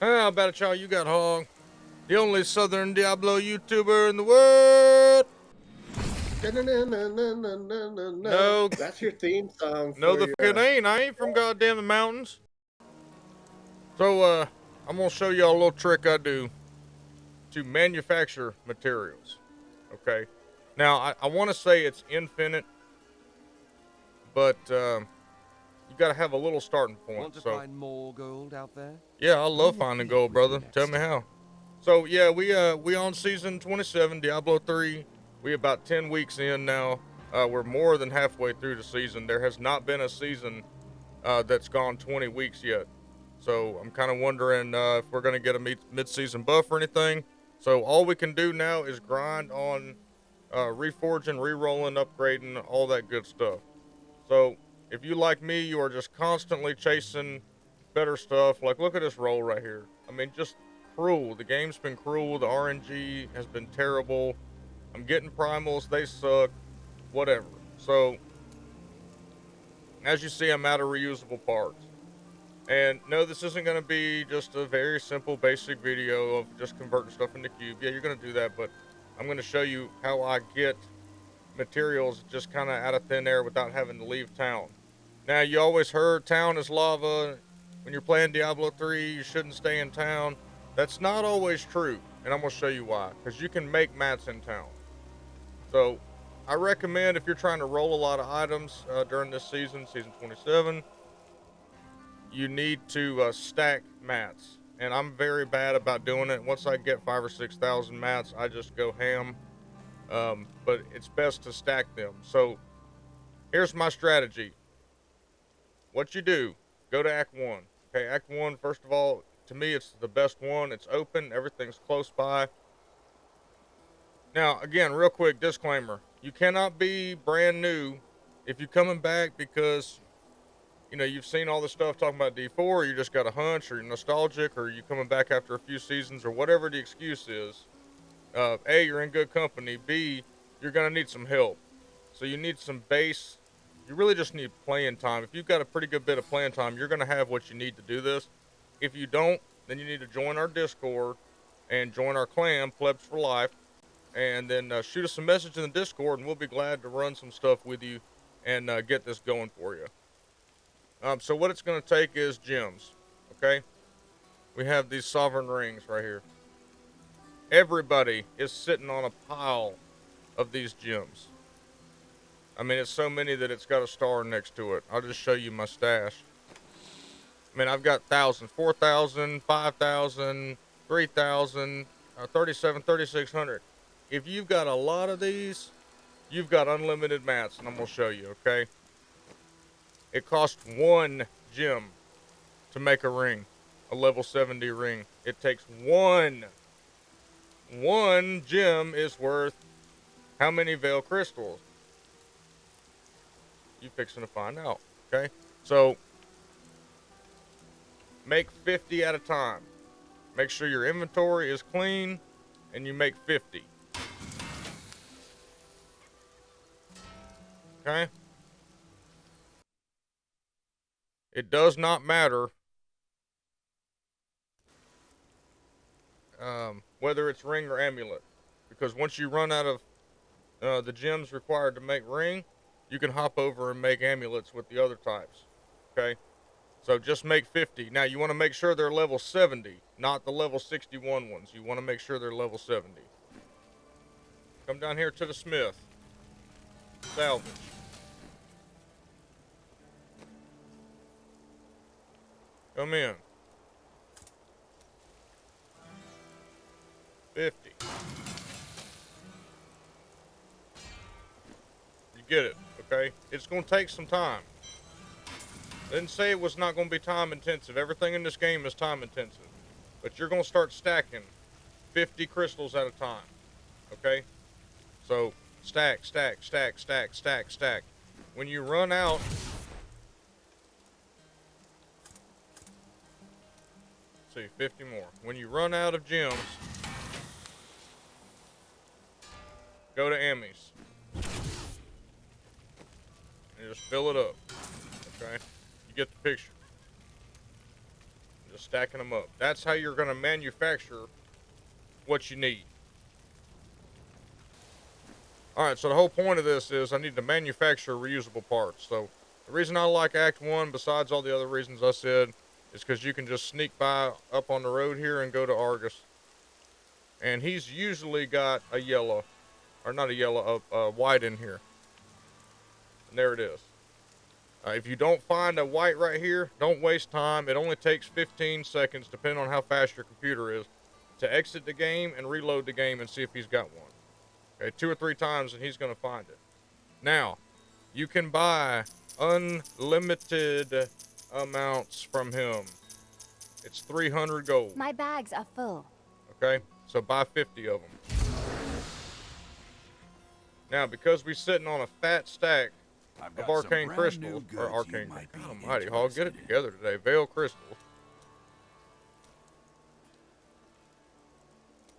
How about it, y'all? You got Hog, the only Southern Diablo YouTuber in the world. No, That's your theme song no, for the your. fuck it ain't. I ain't from goddamn the mountains. So, I'm gonna show y'all a little trick I do to manufacture materials. Okay. Now, I want to say it's infinite, but you got to have a little starting point. Want to find more gold out there? Yeah, I love Bring a finding thief gold, with you brother. next Tell me time. how. So yeah, we on season 27, Diablo 3. We about 10 weeks in now. We're more than halfway through the season. There has not been a season that's gone 20 weeks yet. So I'm kind of wondering if we're gonna get a mid-season buff or anything. So all we can do now is grind on reforging, re-rolling, upgrading, all that good stuff. So if you like me, you are just constantly chasing better stuff. Like look at this roll right here. I mean, just cruel. The game's been cruel. The RNG has been terrible. I'm getting primals. They suck. Whatever. So as you see, I'm out of reusable parts. And no, this isn't going to be just a very simple, basic video of just converting stuff into cube. Yeah, you're going to do that, but I'm going to show you how I get materials just kind of out of thin air without having to leave town. Now, you always heard town is lava. When you're playing Diablo 3, you shouldn't stay in town. That's not always true, and I'm going to show you why. Because you can make mats in town. So, I recommend if you're trying to roll a lot of items during this season, season 27, you need to stack mats. And I'm very bad about doing it. Once I get 5,000 or 6,000 mats, I just go ham. But it's best to stack them. So, here's my strategy. What you do, go to Act 1. Okay, Act 1, first of all, to me, it's the best one. It's open, everything's close by. Now, again, real quick disclaimer. You cannot be brand new if you're coming back because, you know, you've seen all this stuff talking about D4, or you just got a hunch, or you're nostalgic, or you coming back after a few seasons, or whatever the excuse is. A, you're in good company. B, you're going to need some help. So you need some base. You really just need playing time. If you've got a pretty good bit of playing time, you're going to have what you need to do this. If you don't, then you need to join our Discord and join our clan, Plebs for Life, and then shoot us a message in the Discord, and we'll be glad to run some stuff with you and get this going for you. So what it's going to take is gems, okay? We have these sovereign rings right here. Everybody is sitting on a pile of these gems. I mean, it's so many that it's got a star next to it. I'll just show you my stash. I mean, I've got thousands, 4,000, 5,000, 3,000, 37, 3,600. If you've got a lot of these, you've got unlimited mats, and I'm going to show you, okay? It costs 1 gem to make a ring, a level 70 ring. It takes 1. 1 gem is worth how many Veil crystals? You fixing to find out, okay? So, make 50 at a time. Make sure your inventory is clean, and you make 50. Okay? It does not matter whether it's ring or amulet, because once you run out of the gems required to make ring, you can hop over and make amulets with the other types. Okay? So just make 50. Now you want to make sure they're level 70, not the level 61 ones. You want to make sure they're level 70. Come down here to the smith. Salvage. Come in. 50. You get it, okay? It's going to take some time. Didn't say it was not going to be time intensive. Everything in this game is time intensive. But you're going to start stacking 50 crystals at a time, okay? So stack, stack, stack, stack, stack, stack. When you run out, let's see, 50 more. When you run out of gems, go to Emmys and just fill it up, okay? You get the picture. just stacking them up. That's how you're going to manufacture what you need. All right, so the whole point of this is I need to manufacture reusable parts. So the reason I like Act 1, besides all the other reasons I said, is because you can just sneak by up on the road here and go to Argus. And he's usually got a yellow, or not a yellow, a white in here. And there it is. If you don't find a white right here, don't waste time. It only takes 15 seconds, depending on how fast your computer is, to exit the game and reload the game and see if he's got one. Okay, 2 or 3 times and he's going to find it. Now, you can buy unlimited amounts from him. It's 300 gold. My bags are full. Okay, so buy 50 of them. Now, because we're sitting on a fat stack of arcane crystals, or arcane, God almighty, Hog, get it together today. Veil crystals.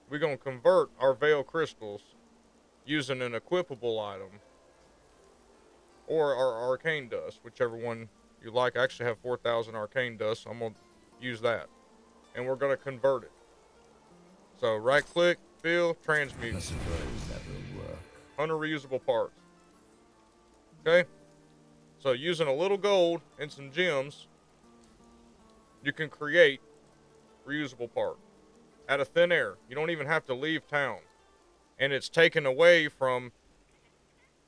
We're going to convert our veil crystals using an equipable item or our arcane dust, whichever one you like. I actually have 4,000 arcane dust, so I'm going to use that. And we're going to convert it. So right click, fill, transmute. I suppose that will work. 100 reusable parts. Okay? So using a little gold and some gems, you can create reusable part out of thin air. You don't even have to leave town. And it's taken away from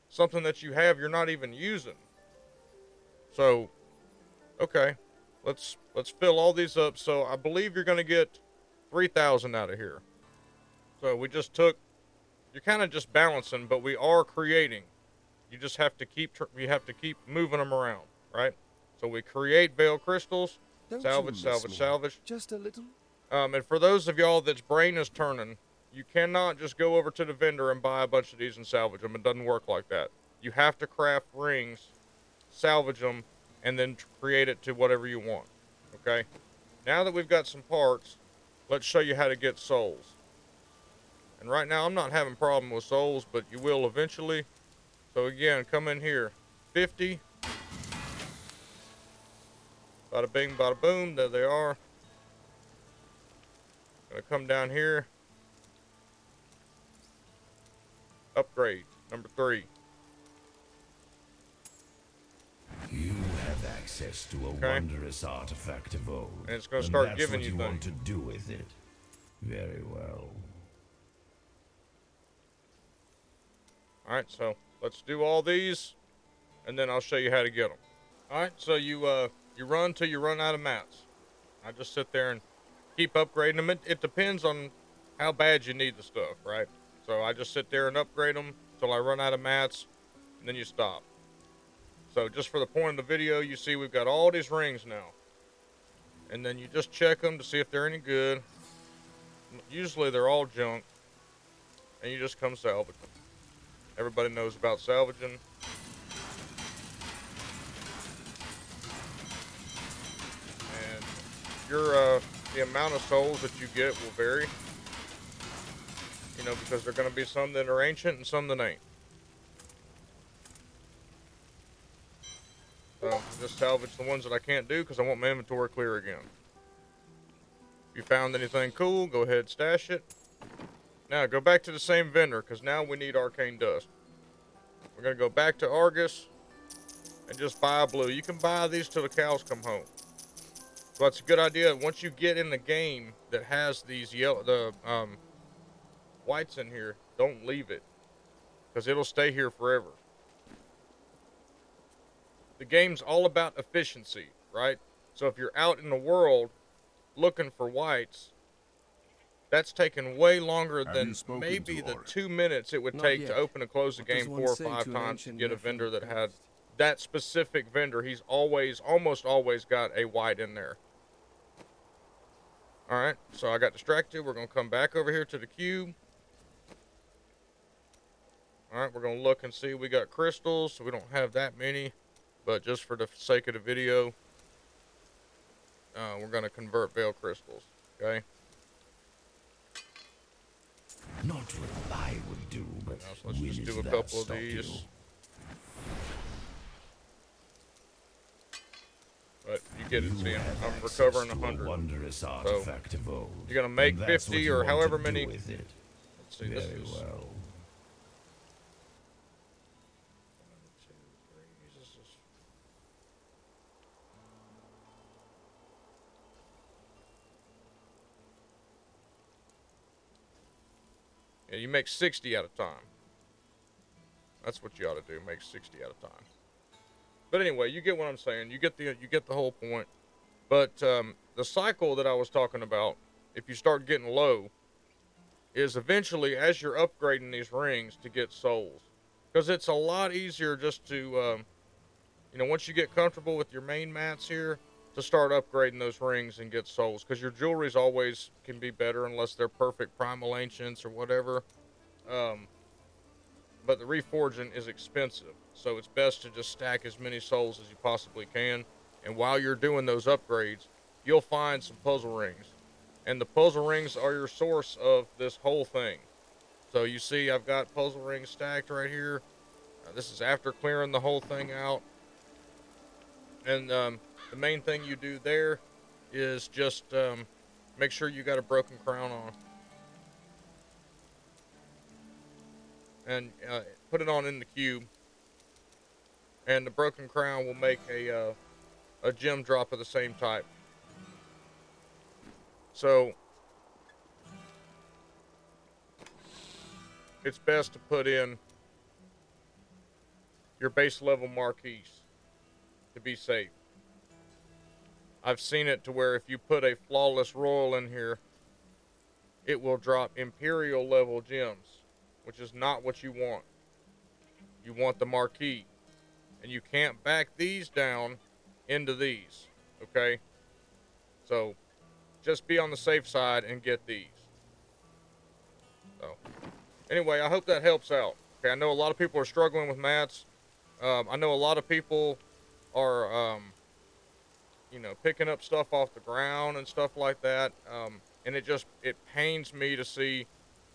something that you have you're not even using. So, okay, let's fill all these up. So I believe you're going to get 3,000 out of here. So we just took, you're kind of just balancing, but we are creating. You just have to keep moving them around, right? So we create veil crystals, Don't salvage, you miss salvage, me? salvage. Just a little? And for those of y'all that's brain is turning, you cannot just go over to the vendor and buy a bunch of these and salvage them. It doesn't work like that. You have to craft rings, salvage them, and then create it to whatever you want. Okay? Now that we've got some parts, let's show you how to get souls. And right now I'm not having a problem with souls, but you will eventually. So again, come in here. 50. Bada bing, bada boom. There they are. Gonna come down here. Upgrade. Number 3. You have access to a wondrous artifact of old. And it's going to start that's giving what you you want things. to do with it. Very well. Alright, so let's do all these, and then I'll show you how to get them. Alright, so you run till you run out of mats. I just sit there and keep upgrading them. It depends on how bad you need the stuff, right? So I just sit there and upgrade them till I run out of mats, and then you stop. So just for the point of the video, you see we've got all these rings now. And then you just check them to see if they're any good. Usually they're all junk. And you just come salvage them. Everybody knows about salvaging. And the amount of souls that you get will vary. You know, because there are going to be some that are ancient and some that ain't. So just salvage the ones that I can't do because I want my inventory clear again. If you found anything cool, go ahead and stash it. Now go back to the same vendor because now we need arcane dust. We're going to go back to Argus and just buy blue. You can buy these till the cows come home. So that's a good idea. Once you get in the game that has these whites in here, don't leave it because it'll stay here forever. The game's all about efficiency, right? So if you're out in the world looking for whites, that's taken way longer than maybe the 2 minutes it would Not take yet. to open and close the What does game one 4 or say 5 to an times to ancient get a nephew vendor that of had Christ? that specific vendor. He's almost always got a white in there. All right, so I got distracted. We're going to come back over here to the cube. All right, we're going to look and see. We got crystals, so we don't have that many. But just for the sake of the video, we're going to convert veil crystals, okay? Not what I would do, but So let's when just is do a that couple of stop these. you? But you get it. You See, have I'm access recovering to a 100. wondrous So artifact of old. you're gonna make and that's 50 what you or want however to many. do with it. Let's see, this Very is. well. Yeah, you make 60 at a time. That's what you ought to do. Make 60 at a time. But anyway, you get what I'm saying. You get the whole point. But the cycle that I was talking about, if you start getting low, is eventually as you're upgrading these rings to get souls, because it's a lot easier just to, once you get comfortable with your main mats here, to start upgrading those rings and get souls, because your jewelries always can be better unless they're perfect primal ancients or whatever. Um, but the reforging is expensive, so it's best to just stack as many souls as you possibly can. And while you're doing those upgrades, you'll find some puzzle rings, and the puzzle rings are your source of this whole thing. So you see, I've got puzzle rings stacked right here. This is after clearing the whole thing out, and the main thing you do there is just make sure you got a broken crown on, and put it on in the cube, and the broken crown will make a gem drop of the same type. So it's best to put in your base level marquise to be safe. I've seen it to where if you put a flawless royal in here, it will drop imperial level gems, which is not what you want. You want the marquis, and you can't back these down into these, okay? So just be on the safe side and get these. So anyway, I hope that helps out. Okay, I know a lot of people are struggling with mats. I know a lot of people are, picking up stuff off the ground and stuff like that. And it pains me to see.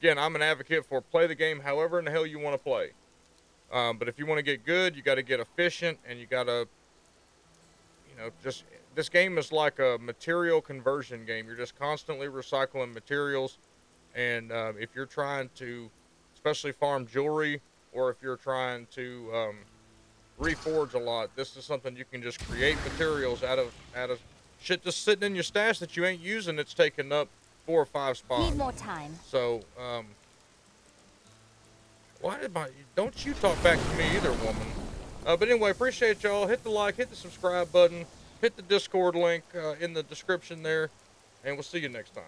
Again, I'm an advocate for play the game however in the hell you want to play. But if you want to get good, you got to get efficient, and you got to, just this game is like a material conversion game. You're just constantly recycling materials, and if you're trying to, especially farm jewelry, or if you're trying to reforge a lot, this is something you can just create materials out of shit just sitting in your stash that you ain't using. It's taking up 4 or 5 spots. Need more time. So don't you talk back to me either, woman. But anyway, appreciate y'all. Hit the like, hit the subscribe button, hit the Discord link in the description there, and we'll see you next time.